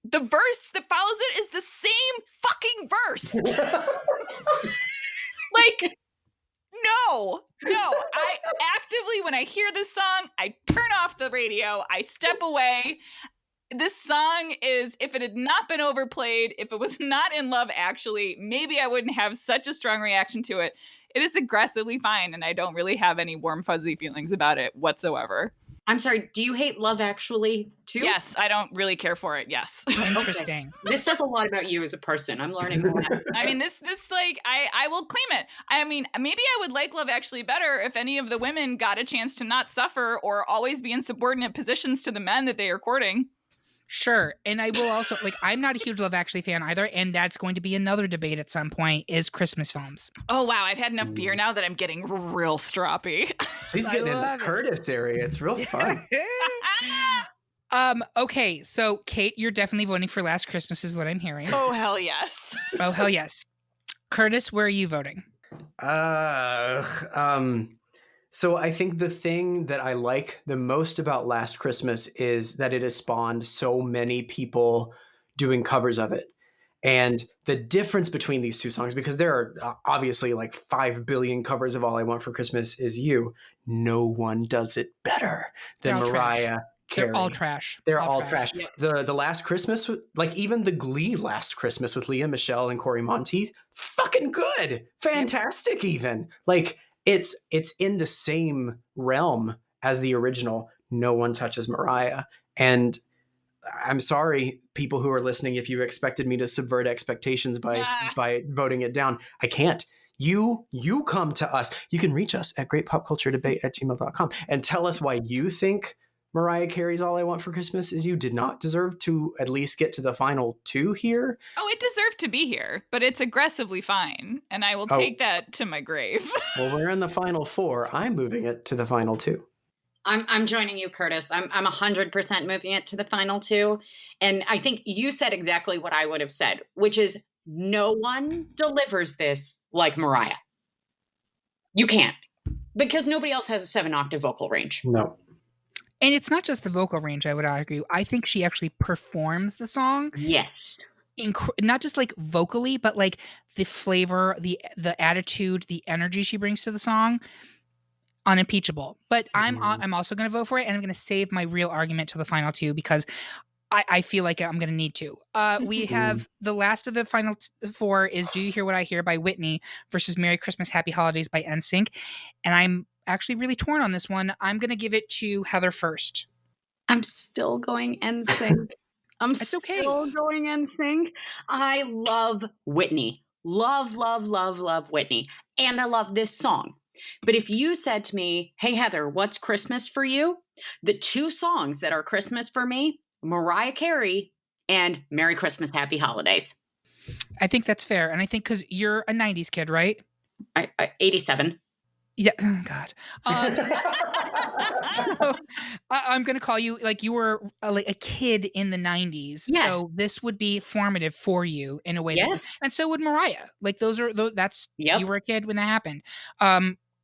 the verse that follows it is the same fucking verse. Like, no. I actively, when I hear this song, I turn off the radio, I step away. This song is, if it had not been overplayed, if it was not in Love Actually, maybe I wouldn't have such a strong reaction to it. It is aggressively fine, and I don't really have any warm, fuzzy feelings about it whatsoever. I'm sorry. Do you hate Love Actually too? Yes, I don't really care for it. Yes. Interesting. This says a lot about you as a person. I'm learning more. I mean, this like, I will claim it. I mean, maybe I would like Love Actually better if any of the women got a chance to not suffer or always be in subordinate positions to the men that they are courting. Sure. And I will also, like, I'm not a huge Love Actually fan either. And that's going to be another debate at some point is Christmas films. Oh, wow. I've had enough beer now that I'm getting real stroppy. She's getting in the love it. Curtis area. It's real fun. Okay. So, Kate, you're definitely voting for Last Christmas is what I'm hearing. Oh, hell yes. Oh, hell yes. Curtis, where are you voting? So I think the thing that I like the most about Last Christmas is that it has spawned so many people doing covers of it. And the difference between these two songs, because there are obviously like 5 billion covers of All I Want for Christmas Is You, no one does it better than They're all trash. Mariah Carey. They're all trash. They're all trash. Yep. The Last Christmas, like even the Glee Last Christmas with Leah Michele and Corey Monteith, fucking good. Fantastic even. Like it's in the same realm as the original. No one touches Mariah. And I'm sorry, people who are listening, if you expected me to subvert expectations by voting it down. I can't. You come to us. You can reach us at greatpopculturedebate@gmail.com and tell us why you think Mariah Carey's All I Want for Christmas Is You did not deserve to at least get to the final 2 here. Oh, it deserved to be here, but it's aggressively fine, and I will take that to my grave. Well, we're in the final 4. I'm moving it to the final 2. I'm joining you, Curtis. I'm 100% moving it to the final 2. And I think you said exactly what I would have said, which is no one delivers this like Mariah. You can't. Because nobody else has a 7-octave vocal range. No. And it's not just the vocal range, I would argue. I think she actually performs the song. Yes. Not just like vocally, but like the flavor, the attitude, the energy she brings to the song. Unimpeachable. But I'm also going to vote for it, and I'm going to save my real argument to the final 2 because I feel like I'm going to need to. We have the last of the final 4 is Do You Hear What I Hear by Whitney versus Merry Christmas, Happy Holidays by NSYNC. And I'm actually really torn on this one. I'm going to give it to Heather first. I'm still going NSYNC. Still going NSYNC. I love Whitney. Love Whitney. And I love this song. But if you said to me, hey, Heather, what's Christmas for you? The 2 songs that are Christmas for me, Mariah Carey and Merry Christmas, Happy Holidays. I think that's fair. And I think because you're a 90s kid, right? 87. Yeah. Oh, God. So, I'm going to call you like you were like a kid in the 90s. Yes. So this would be formative for you in a way. Yes. And so would Mariah. Like that's, Yep. You were a kid when that happened.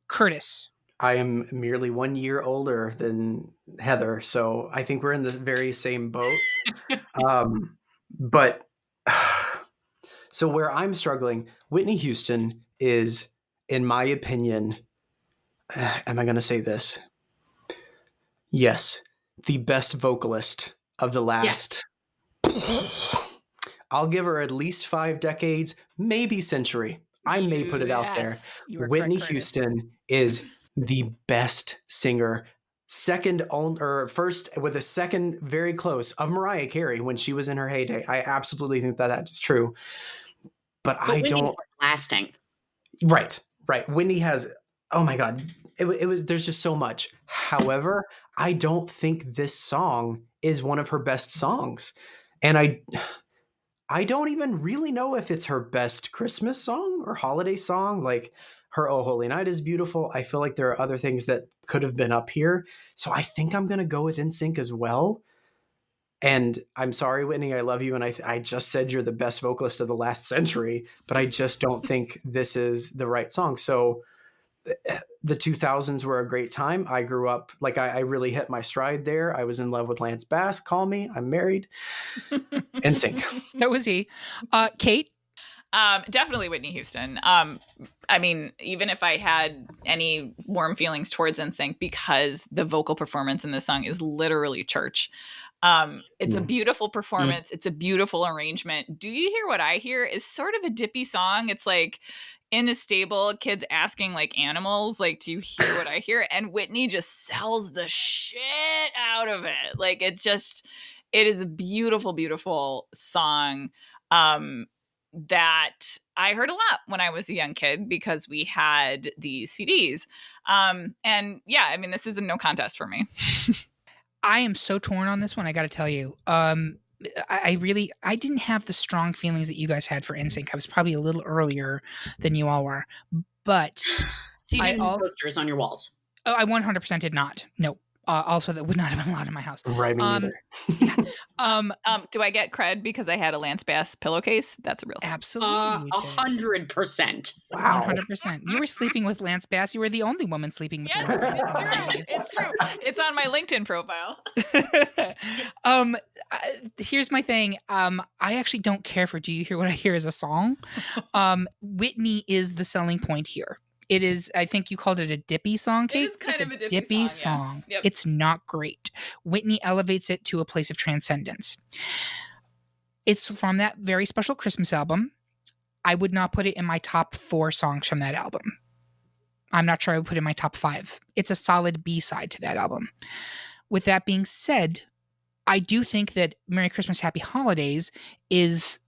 Curtis. I am merely 1 year older than Heather, so I think we're in the very same boat. But so where I'm struggling, Whitney Houston is, in my opinion, am I going to say this? Yes, the best vocalist of the last. Yes. I'll give her at least 5 decades, maybe century. I may put it out there. Whitney Houston is the best singer, first with a second very close of Mariah Carey when she was in her heyday. I absolutely think that is true. But I don't lasting. Right. Whitney has, oh my God, it was there's just so much. However, I don't think this song is one of her best songs. And I don't even really know if it's her best Christmas song or holiday song. Like her Oh Holy Night is beautiful. I feel like there are other things that could have been up here. So I think I'm going to go with NSYNC as well. And I'm sorry, Whitney, I love you. And I just said you're the best vocalist of the last century, but I just don't think this is the right song. So the 2000s were a great time. I grew up, like I really hit my stride there. I was in love with Lance Bass. Call me. I'm married. NSYNC. So was he. Kate? Definitely Whitney Houston. I mean, even if I had any warm feelings towards NSYNC, because the vocal performance in this song is literally church. It's a beautiful performance. It's a beautiful arrangement. Do You Hear What I Hear is sort of a dippy song. It's like in a stable, kids asking like animals, like, do you hear what I hear? And Whitney just sells the shit out of it. Like, it is a beautiful, beautiful song. That I heard a lot when I was a young kid because we had these CDs. And yeah, I mean, this is a no contest for me. I am so torn on this one. I got to tell you, I didn't have the strong feelings that you guys had for NSYNC. I was probably a little earlier than you all were, but so you didn't have posters on your walls. Oh, I 100% did not. Nope. Also, that would not have been allowed in my house. Right, me neither. Do I get cred because I had a Lance Bass pillowcase? That's a real thing. Absolutely. you did. 100%. Wow. 100%. You were sleeping with Lance Bass. You were the only woman sleeping with Yes, Lance it's Bass. true. It's true. It's on my LinkedIn profile. Here's my thing. I actually don't care for Do You Hear What I Hear as a song. Whitney is the selling point here. It is, I think you called it a dippy song, Kate. It is kind It's of a a dippy song. Yeah. Yep. It's not great. Whitney elevates it to a place of transcendence. It's from that very special Christmas album. I would not put it in my top 4 songs from that album. I'm not sure I would put it in my top 5. It's a solid B-side to that album. With that being said, I do think that Merry Christmas, Happy Holidays is,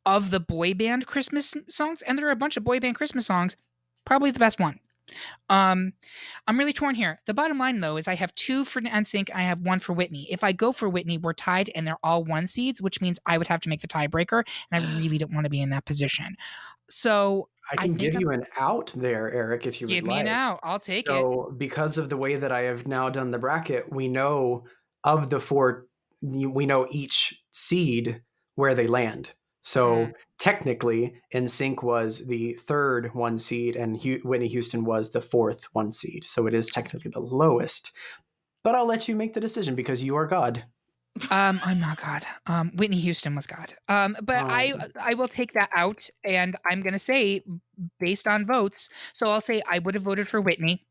of the boy band Christmas songs, and there are a bunch of boy band Christmas songs, probably the best one. I'm really torn here. The bottom line, though, is I have 2 for NSYNC and I have 1 for Whitney. If I go for Whitney, we're tied and they're all 1 seeds, which means I would have to make the tiebreaker, and I really don't want to be in that position. So I can think give I'm- you an out there, Eric, if you give would me like. an out. I'll take it. So because of the way that I have now done the bracket, we know of the 4, we know each seed where they land. So technically, NSYNC was the 3rd 1 seed and Whitney Houston was the 4th 1 seed. So it is technically the lowest. But I'll let you make the decision because you are God. I'm not God. Whitney Houston was God. But I will take that out, and I'm gonna say based on votes. So I'll say I would have voted for Whitney,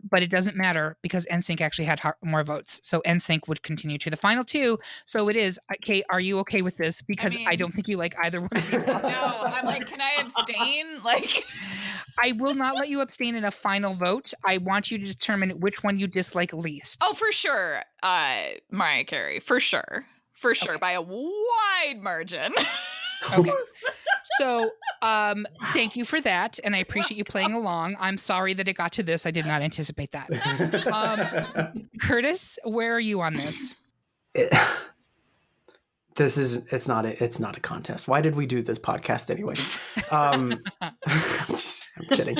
but it doesn't matter because NSYNC actually had more votes. So NSYNC would continue to the final 2. So it is. Kate, are you okay with this? Because I don't think you like either one of these. No, I'm like, can I abstain? Like, I will not let you abstain in a final vote. I want you to determine which one you dislike least. oh, for sure, Mariah Carey, for sure, by a wide margin. Okay. So, thank you for that, and I appreciate you playing along. I'm sorry that it got to this. I did not anticipate that. Curtis, where are you on this? It's not a contest. Why did we do this podcast anyway? I'm kidding.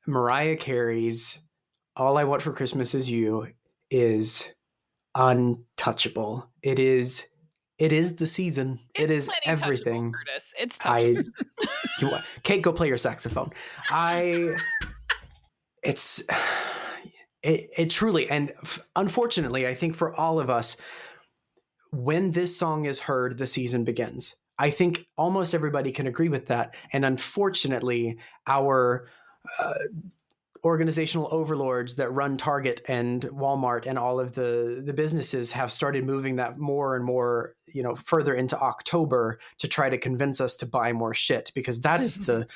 Mariah Carey's All I Want for Christmas Is You is untouchable. It is the season. It's it is plenty everything. touchable, Curtis. It's touchable. Kate, go play your saxophone. It truly, and unfortunately, I think for all of us, when this song is heard, the season begins. I think almost everybody can agree with that. And unfortunately, our organizational overlords that run Target and Walmart and all of the businesses have started moving that more and more, further into October to try to convince us to buy more shit, because that is the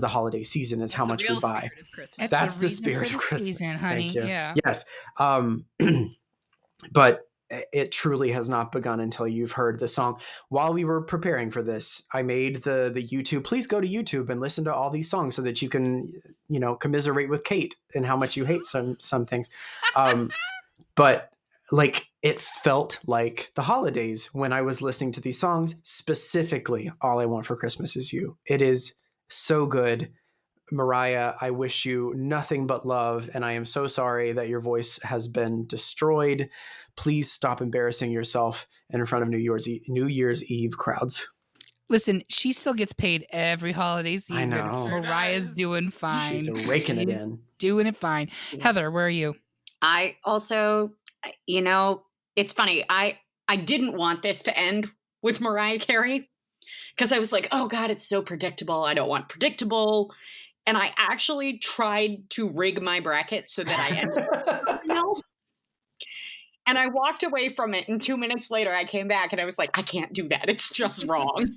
holiday season, is how much we buy. That's the spirit of Christmas. Season, honey. Thank you. Yeah. Yes. But it truly has not begun until you've heard the song. While we were preparing for this, I made the YouTube. Please go to YouTube and listen to all these songs so that you can, commiserate with Kate and how much you hate some things. But like, it felt like the holidays when I was listening to these songs, specifically All I Want for Christmas Is You. It is so good. Mariah, I wish you nothing but love, and I am so sorry that your voice has been destroyed. Please stop embarrassing yourself in front of New Year's Eve crowds. Listen, she still gets paid every holiday season. I know. Mariah's doing fine. She's raking it She's in. Doing it fine. Heather, where are you? I also, it's funny. I didn't want this to end with Mariah Carey because I was like, oh God, it's so predictable. I don't want predictable. And I actually tried to rig my bracket so that I ended up with something else. And I walked away from it. And 2 minutes later, I came back and I was like, I can't do that. It's just wrong.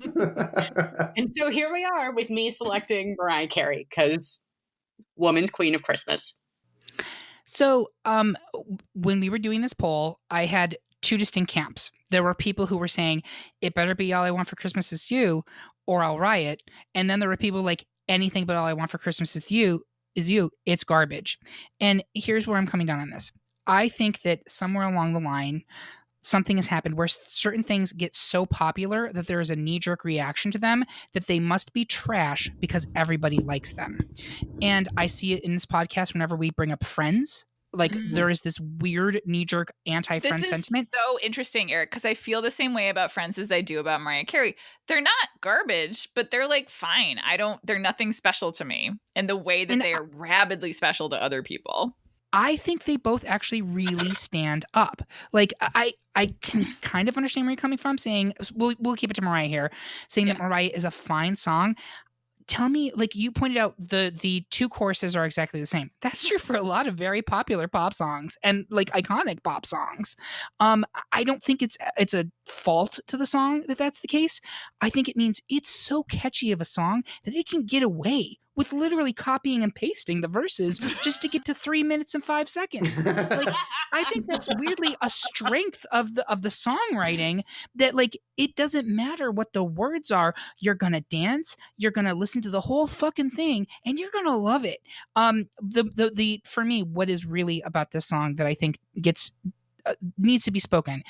And so here we are with me selecting Mariah Carey because woman's queen of Christmas. So when we were doing this poll, I had 2 distinct camps. There were people who were saying, it better be All I Want for Christmas Is You or I'll Riot. And then there were people like, anything but All I Want for Christmas Is You, it's garbage. And here's where I'm coming down on this. I think that somewhere along the line, something has happened where certain things get so popular that there is a knee-jerk reaction to them that they must be trash because everybody likes them. And I see it in this podcast whenever we bring up Friends. Like Mhm. there is this weird knee-jerk anti-Friends This is sentiment. so interesting, Eric, because I feel the same way about Friends as I do about Mariah Carey. They're not garbage, but they're like fine. They're nothing special to me in the way that And they are rabidly special to other people. I think they both actually really stand up. Like I can kind of understand where you're coming from, saying we'll keep it to Mariah here, saying that Mariah is a fine song. Tell me, like you pointed out, the two choruses are exactly the same. That's true for a lot of very popular pop songs and like iconic pop songs. I don't think it's a fault to the song that that's the case. I think it means it's so catchy of a song that it can get away with literally copying and pasting the verses just to get to 3 minutes and 5 seconds. Like I think that's weirdly a strength of the songwriting, that like it doesn't matter what the words are, you're gonna dance, you're gonna listen to the whole fucking thing, and you're gonna love it. The for me, what is really about this song that I think gets needs to be spoken.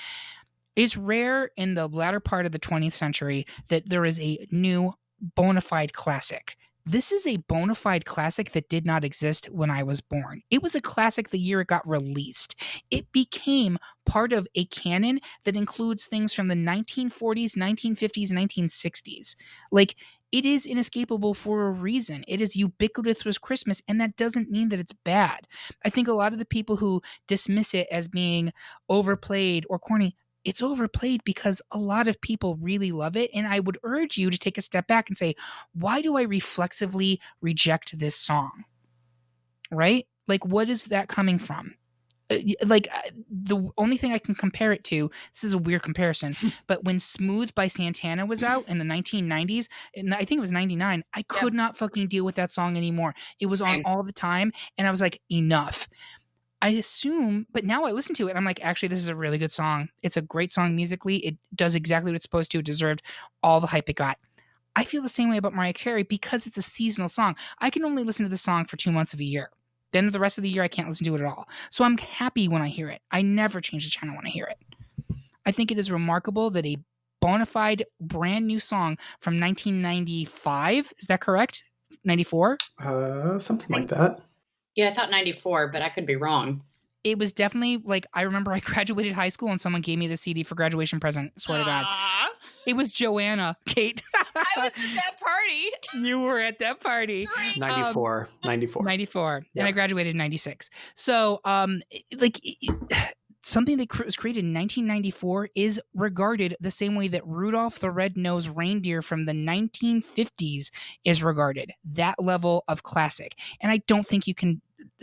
It's rare in the latter part of the 20th century that there is a new bona fide classic. This is a bona fide classic that did not exist when I was born. It was a classic the year it got released. It became part of a canon that includes things from the 1940s, 1950s, 1960s. Like, it is inescapable for a reason. It is ubiquitous with Christmas, and that doesn't mean that it's bad. I think a lot of the people who dismiss it as being overplayed or corny, it's overplayed because a lot of people really love it. And I would urge you to take a step back and say, why do I reflexively reject this song? Right? Like, what is that coming from? The only thing I can compare it to, this is a weird comparison, but when Smooth by Santana was out in the 1990s, and I think it was 99, I could not fucking deal with that song anymore. It was on all the time, and I was like, enough. I assume, but now I listen to it, I'm like, actually, this is a really good song. It's a great song musically. It does exactly what it's supposed to. It deserved all the hype it got. I feel the same way about Mariah Carey because it's a seasonal song. I can only listen to the song for 2 months of a year. Then the rest of the year, I can't listen to it at all. So I'm happy when I hear it. I never change the channel when I hear it. I think it is remarkable that a bona fide brand new song from 1995, is that correct? 94? Something like that. Yeah, I thought 94, but I could be wrong. It was definitely like, I remember I graduated high school and someone gave me the CD for graduation present. Swear to God. It was Joanna, Kate. I was at that party. You were at that party. 94. 94. Yeah. And I graduated in 96. So, something that was created in 1994 is regarded the same way that Rudolph the Red-Nosed Reindeer from the 1950s is regarded. That level of classic. And I don't think you can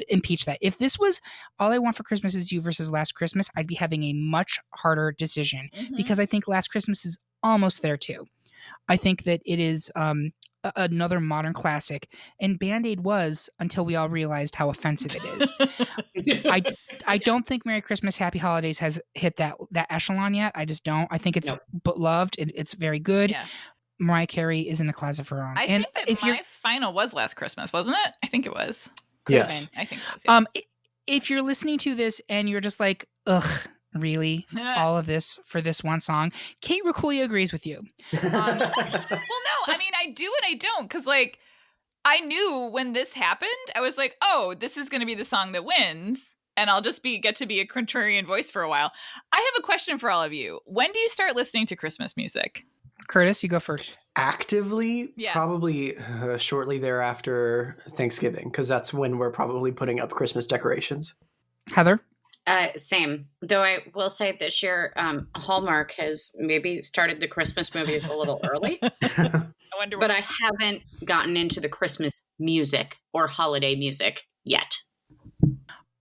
impeach that. If this was All I Want for Christmas Is You versus Last Christmas, I'd be having a much harder decision because I think Last Christmas is almost there too. I think that it is another modern classic, and Band-Aid was until we all realized how offensive it is. I don't think Merry Christmas, Happy Holidays has hit that echelon yet. I just don't. I think it's beloved. It's very good. Yeah. Mariah Carey is in a class of her own. I think that my final was Last Christmas, wasn't it? I think it was. Yes. I think it was. Yeah. If you're listening to this and you're just like, ugh, really? All of this for this one song? Kate Rakulia agrees with you. Well, no, I mean, I do and I don't, because like I knew when this happened, I was like, oh, this is going to be the song that wins, and I'll just get to be a contrarian voice for a while. I have a question for all of you. When do you start listening to Christmas music? Curtis, you go first. Actively, probably shortly thereafter Thanksgiving, because that's when we're probably putting up Christmas decorations. Heather? Same. Though I will say this year, Hallmark has maybe started the Christmas movies a little early. I wonder. But I haven't gotten into the Christmas music or holiday music yet.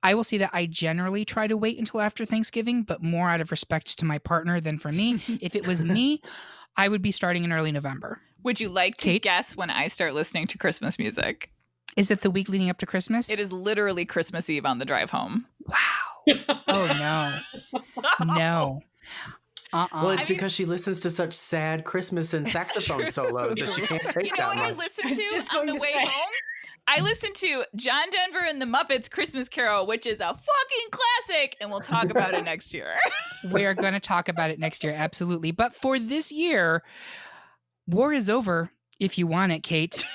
I will say that I generally try to wait until after Thanksgiving, but more out of respect to my partner than for me. If it was me, I would be starting in early November. Would you like to guess when I start listening to Christmas music? Is it the week leading up to Christmas? It is literally Christmas Eve on the drive home. Wow. Oh, no. No. Well, it's because she listens to such sad Christmas and saxophone solos that she can't take You know that what I much. listen to on the way home? I listen to John Denver and the Muppets Christmas Carol, which is a fucking classic, and we'll talk about it next year. We are going to talk about it next year, absolutely. But for this year, war is over if you want it, Kate.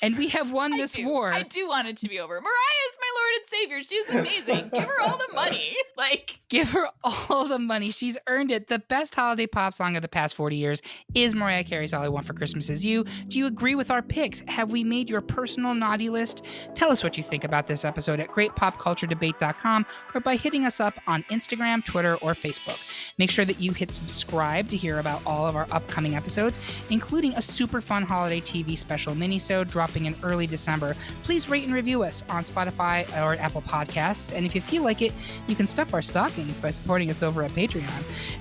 And we have won this war. I do want it to be over. Mariah is my Lord and savior. She's amazing. Give her all the money. Like, Give her all the money. She's earned it. The best holiday pop song of the past 40 years is Mariah Carey's All I Want for Christmas Is You. Do you agree with our picks? Have we made your personal naughty list? Tell us what you think about this episode at greatpopculturedebate.com or by hitting us up on Instagram, Twitter, or Facebook. Make sure that you hit subscribe to hear about all of our upcoming episodes, including a super fun holiday TV special minisode dropping in early December. Please rate and review us on Spotify or Apple Podcasts, and if you feel like it, you can stuff our stockings by supporting us over at Patreon.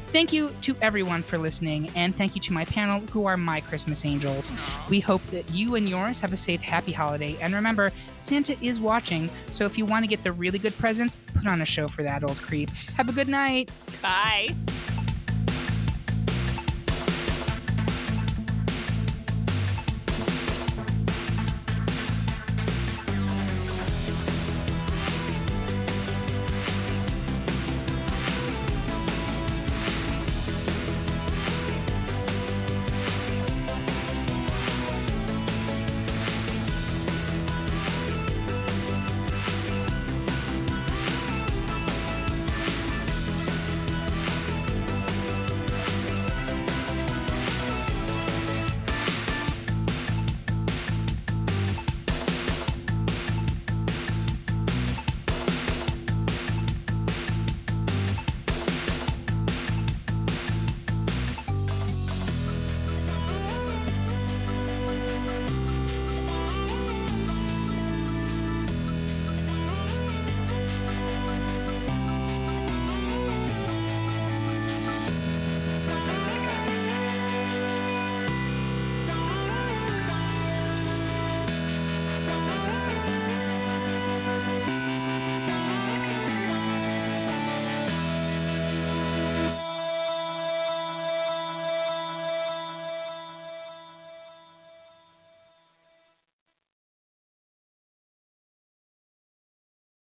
Thank you to everyone for listening, and thank you to my panel, who are my Christmas angels. We hope that you and yours have a safe, happy holiday, and remember, Santa is watching, so if you want to get the really good presents, put on a show for that old creep. Have a good night. bye.